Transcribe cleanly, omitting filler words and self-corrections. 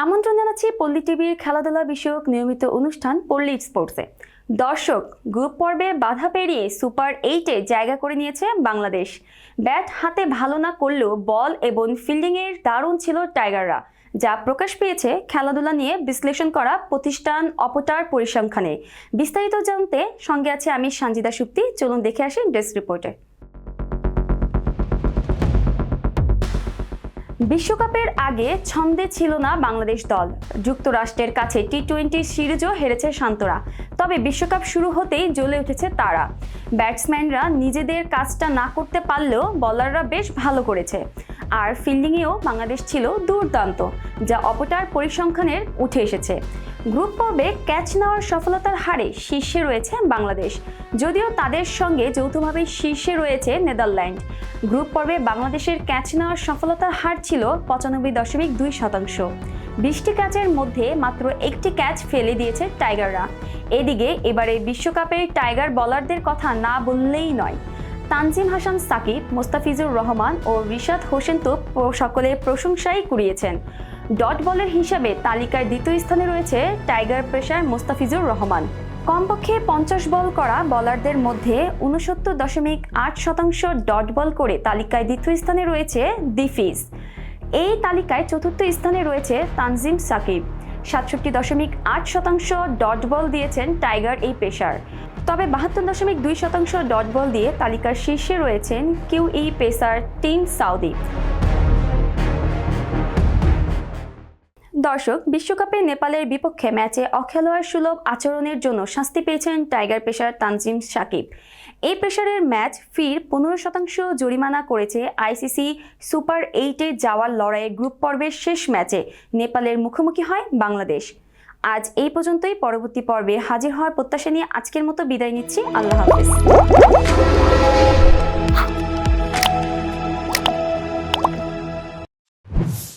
আমন্ত্রণ জানাচ্ছি পল্লী টিভির খেলাধুলা বিষয়ক নিয়মিত অনুষ্ঠান পল্লী স্পোর্টসে। দর্শক, গ্রুপ পর্বে বাধা পেরিয়ে সুপার 8-এ জায়গা করে নিয়েছে বাংলাদেশ। ব্যাট হাতে ভালো না করলেও বল এবং ফিল্ডিংয়ের দারুণ ছিল টাইগাররা, যা প্রকাশ পেয়েছে খেলাধুলা নিয়ে বিশ্লেষণ করা প্রতিষ্ঠান অপটার পরিসংখ্যানে। বিস্তারিত জানতে সঙ্গে আছে আমি সঞ্জিদা সুপ্তি। চলুন দেখে আসি ডেস্ক রিপোর্টে। বিশ্বকাপের আগে ছন্দে ছিল না বাংলাদেশ দল। যুক্তরাষ্ট্রের কাছে টি-20 সিরিজও হেরেছে শান্তরা, তবে বিশ্বকাপ শুরু হতেই জ্বলে উঠেছে তারা। ব্যাটসম্যানরা নিজেদের কাজটা না করতে পারলেও বলাররা বেশ ভালো করেছে। আর ফিল্ডিংয়েও বাংলাদেশ ছিল দুর্দান্ত, যা অপটার পরিসংখ্যানের উঠে এসেছে। গ্রুপ পর্বে ক্যাচ নেওয়ার সফলতার হারে শীর্ষে রয়েছে বাংলাদেশ, যদিও তাদের সঙ্গে যৌথভাবে শীর্ষে রয়েছে নেদারল্যান্ড। গ্রুপ পর্বে বাংলাদেশের ক্যাচ নেওয়ার সফলতার হার ছিল 95.2%। 20টি ক্যাচের মধ্যে মাত্র একটি ক্যাচ ফেলে দিয়েছে টাইগাররা। এদিকে এবারে বিশ্বকাপের টাইগার বোলারদের কথা না বললেই নয়। তানজিম হাসান সাকিব, মোস্তাফিজুর রহমান ও রিশাদ হোসেন তো সকলে প্রশংসাই কুড়িয়েছেন। ডট বলার হিসাবে তালিকার দ্বিতীয় স্থানে রয়েছে টাইগার পেসার মোস্তাফিজুর রহমান। কমপক্ষে 50 বল করা বলারদের মধ্যে 69.8% ডট বল করে তালিকায় দ্বিতীয় স্থানে রয়েছে দিফিজ। এই তালিকায় চতুর্থ স্থানে রয়েছে তানজিম সাকিব। 67.8% ডট বল দিয়েছেন টাইগার এই পেসার। তবে 72.2% ডট বল দিয়ে তালিকার শীর্ষে রয়েছেন কিউই পেসার টিম সাউদি। দর্শক, বিশ্বকাপে নেপালের বিপক্ষে ম্যাচে অখেলোয়াড় সুলভ আচরণের জন্য শাস্তি পেয়েছেন টাইগার পেসার তানজিম সাকিব। এই পেসারের ম্যাচ ফির 15% জরিমানা করেছে আইসিসি সুপার 8-এ যাওয়ার লড়াইয়ে গ্রুপ পর্বের শেষ ম্যাচে নেপালের মুখোমুখি হয় বাংলাদেশ। আজ এই পর্যন্তই। পরবর্তী পর্বে হাজির হওয়ার প্রত্যাশা নিয়ে আজকের মতো বিদায় নিচ্ছি। আল্লাহ হাফেজ।